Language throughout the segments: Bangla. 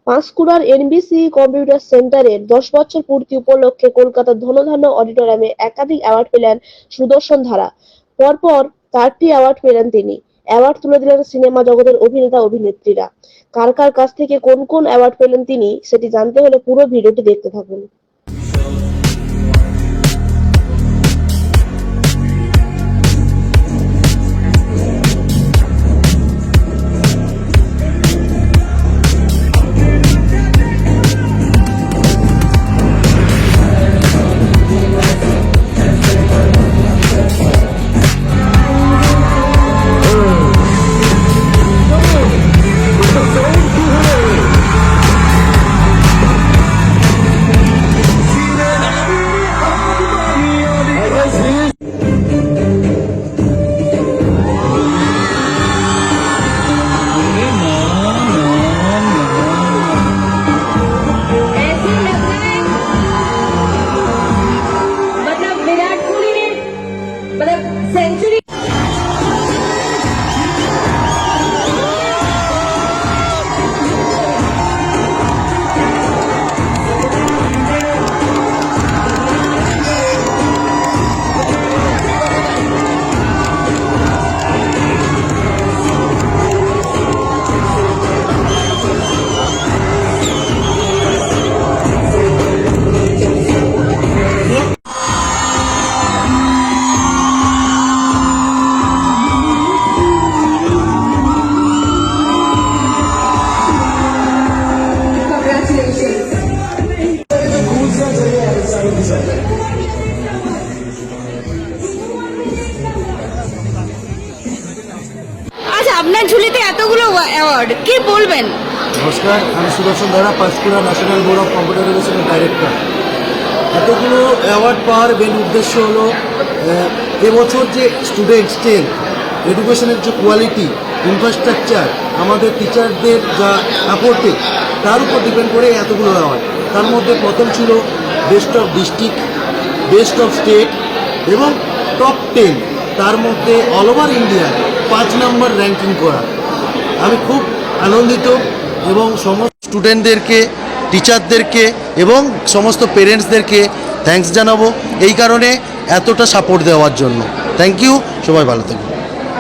পাঁশকুড়ার এনবিসি কম্পিউটার সেন্টারের 10 বছর পূর্তি উপলক্ষে কলকাতার ধনধান্য অডিটোরিয়ামে একাধিক অ্যাওয়ার্ড পেলেন সুদর্শন ধারা। পরপর 4টি অ্যাওয়ার্ড পেলেন তিনি। অ্যাওয়ার্ড তুলে দিলেন সিনেমা জগতের অভিনেতা অভিনেত্রীরা। কার কার কাছ থেকে কোন কোন অ্যাওয়ার্ড পেলেন তিনি, সেটি জানতে হলে পুরো ভিডিওটি দেখতে থাকুন। ऐसे लग रहा है मतलब विराट कोहली ने मतलब सेंचुरी। আচ্ছা, আপনার ঝুলিতে এতগুলো অ্যাওয়ার্ড, কি বলবেন? নমস্কার, আমি সুদর্শন Dhara, Panskura national board of computer এডুকেশনের ডাইরেক্টর। এতগুলো অ্যাওয়ার্ড পাওয়ার মেন উদ্দেশ্য হলো এবছর যে স্টুডেন্ট স্টেল এডুকেশনের যে কোয়ালিটি, ইনফ্রাস্ট্রাকচার, আমাদের টিচারদের যা সাপোর্টে, তার উপর ডিপেন্ড করে এতগুলো অ্যাওয়ার্ড। তার মধ্যে প্রথম ছিল best of district, best of state এবং টপ 10, তার মধ্যে অল ওভার ইন্ডিয়া 5 নম্বর র্যাঙ্কিং করা। আমি খুব আনন্দিত এবং সমস্ত স্টুডেন্টদেরকে, টিচারদেরকে এবং সমস্ত পেরেন্টসদেরকে থ্যাঙ্কস জানাবো এই কারণে এতটা সাপোর্ট দেওয়ার জন্য। থ্যাংক ইউ, সবাই ভালো থাকুন।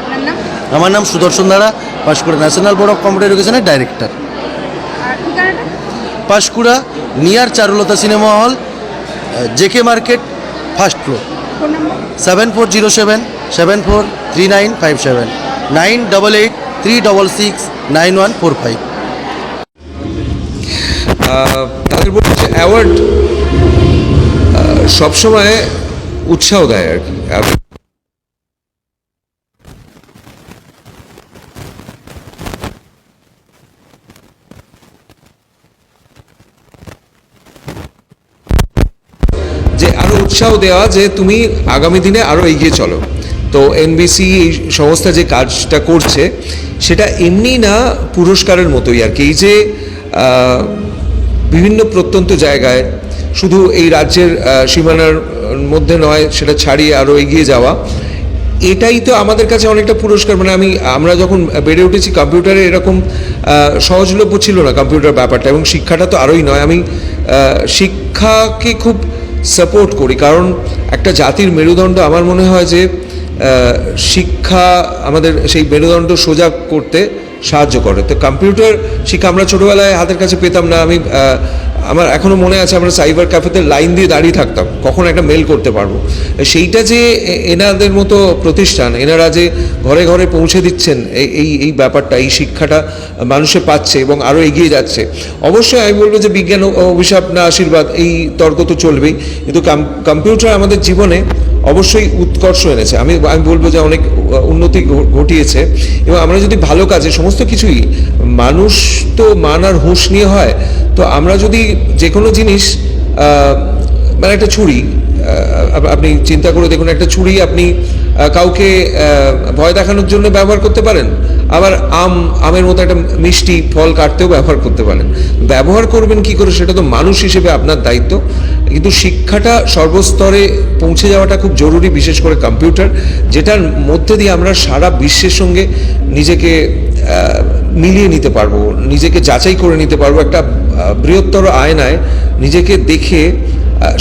আপনার নাম? আমার নাম Sudarshan Dhara, Panskura national board of computer এডুকেশনের ডাইরেক্টর। আর ঠিকানাটা? Panskura near Charulata cinema hall, JK market, first floor. Phone number? 7407 743957 9883669145। তাদের বলছে অ্যাওয়ার্ড সবসময় উৎসাহ দেয় আর কি। যে আরো উৎসাহ দেওয়া যে তুমি আগামী দিনে আরো এগিয়ে চলো। তো এনবিসি এই সংস্থা যে কাজটা করছে সেটা এমনি না, পুরস্কারের মতোই আর কি। এই যে বিভিন্ন প্রত্যন্ত জায়গায়, শুধু এই রাজ্যের সীমানার মধ্যে নয়, সেটা ছাড়িয়ে আরও এগিয়ে যাওয়া, এটাই তো আমাদের কাছে অনেকটা পুরস্কার। মানে আমরা যখন বেড়ে উঠেছি কম্পিউটারে এরকম সহজলভ্য ছিল না কম্পিউটার ব্যাপারটা, এবং শিক্ষাটা তো আরোই নয়। আমি শিক্ষাকে খুব সাপোর্ট করি, কারণ একটা জাতির মেরুদণ্ড আমার মনে হয় যে শিক্ষা আমাদের সেই মেরুদণ্ড সোজা করতে সাহায্য করে। তো কম্পিউটার শিক্ষা আমরা ছোটোবেলায় হাতের কাছে পেতাম না। আমার এখনও মনে আছে, আমরা সাইবার ক্যাফেতে লাইন দিয়ে দাঁড়িয়ে থাকতাম কখন একটা মেল করতে পারবো। সেইটা যে এনাদের মতো প্রতিষ্ঠান, এনারা যে ঘরে ঘরে পৌঁছে দিচ্ছেন এই ব্যাপারটা, এই শিক্ষাটা মানুষে পাচ্ছে এবং আরও এগিয়ে যাচ্ছে। অবশ্যই আমি বলবো যে বিজ্ঞান অভিশাপ না আশীর্বাদ, এই তর্ক তো চলবেই, কিন্তু কম্পিউটার আমাদের জীবনে অবশ্যই উৎকর্ষ এনেছে। আমি বলবো যে অনেক উন্নতি ঘটিয়েছে, এবং আমরা যদি ভালো কাজে, সমস্ত কিছুই মানুষ তো মান আর হুঁশ নিয়ে হয়, তো আমরা যদি যে কোনো জিনিস, মানে একটা ছুরি, আপনি চিন্তা করে দেখুন, একটা ছুরি আপনি কাউকে ভয় দেখানোর জন্য ব্যবহার করতে পারেন, আবার আমের মতো একটা মিষ্টি ফল কাটতেও ব্যবহার করতে পারেন। ব্যবহার করবেন কি করে সেটা তো মানুষ হিসেবে আপনার দায়িত্ব, কিন্তু শিক্ষাটা সর্বস্তরে পৌঁছে যাওয়াটা খুব জরুরি, বিশেষ করে কম্পিউটার, যেটার মধ্যে দিয়ে আমরা সারা বিশ্বের সঙ্গে নিজেকে মিলিয়ে নিতে পারবো, নিজেকে যাচাই করে নিতে পারবো, একটা বৃহত্তর আয়নায় নিজেকে দেখে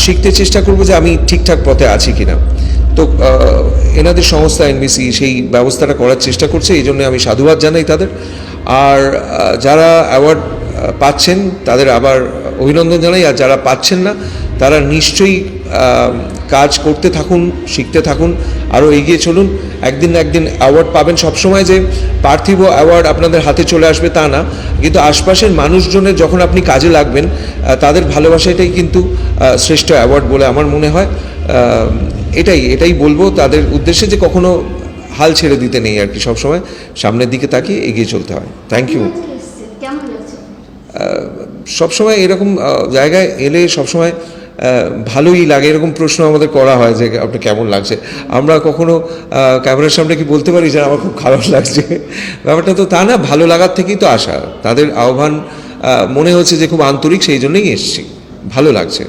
শিখতে চেষ্টা করবো যে আমি ঠিকঠাক পথে আছি কিনা। তো এনাদের সংস্থা এনবিসি সেই ব্যবস্থাটা করার চেষ্টা করছে, এই জন্য আমি সাধুবাদ জানাই তাদের। আর যারা অ্যাওয়ার্ড পাচ্ছেন তাদের আবার অভিনন্দন জানাই, আর যারা পাচ্ছেন না তারা নিশ্চয়ই কাজ করতে থাকুন, শিখতে থাকুন, আরও এগিয়ে চলুন। একদিন না একদিন অ্যাওয়ার্ড পাবেন। সবসময় যে পার্থিব অ্যাওয়ার্ড আপনাদের হাতে চলে আসবে তা না, কিন্তু আশপাশের মানুষজনের যখন আপনি কাজে লাগবেন তাদের ভালোবাসাটাই কিন্তু শ্রেষ্ঠ অ্যাওয়ার্ড বলে আমার মনে হয়। এটাই বলবো তাদের উদ্দেশ্যে, যে কখনো হাল ছেড়ে দিতে নেই আর কি, সবসময় সামনের দিকে তাকিয়ে এগিয়ে চলতে হয়। Thank you. কেমন লাগছে? সবসময় এরকম জায়গায় এলে সবসময় ভালোই লাগে। এরকম প্রশ্ন আমাদের করা হয় যে আপনার কেমন লাগছে। আমরা কখনো ক্যামেরার সামনে কি বলতে পারি যে আমার খুব খারাপ লাগছে? ব্যাপারটা তো তা না, ভালো লাগার থেকেই তো আসা। তাদের আহ্বান মনে হচ্ছে যে খুব আন্তরিক, সেই জন্যই এসেছি, ভালো লাগছে।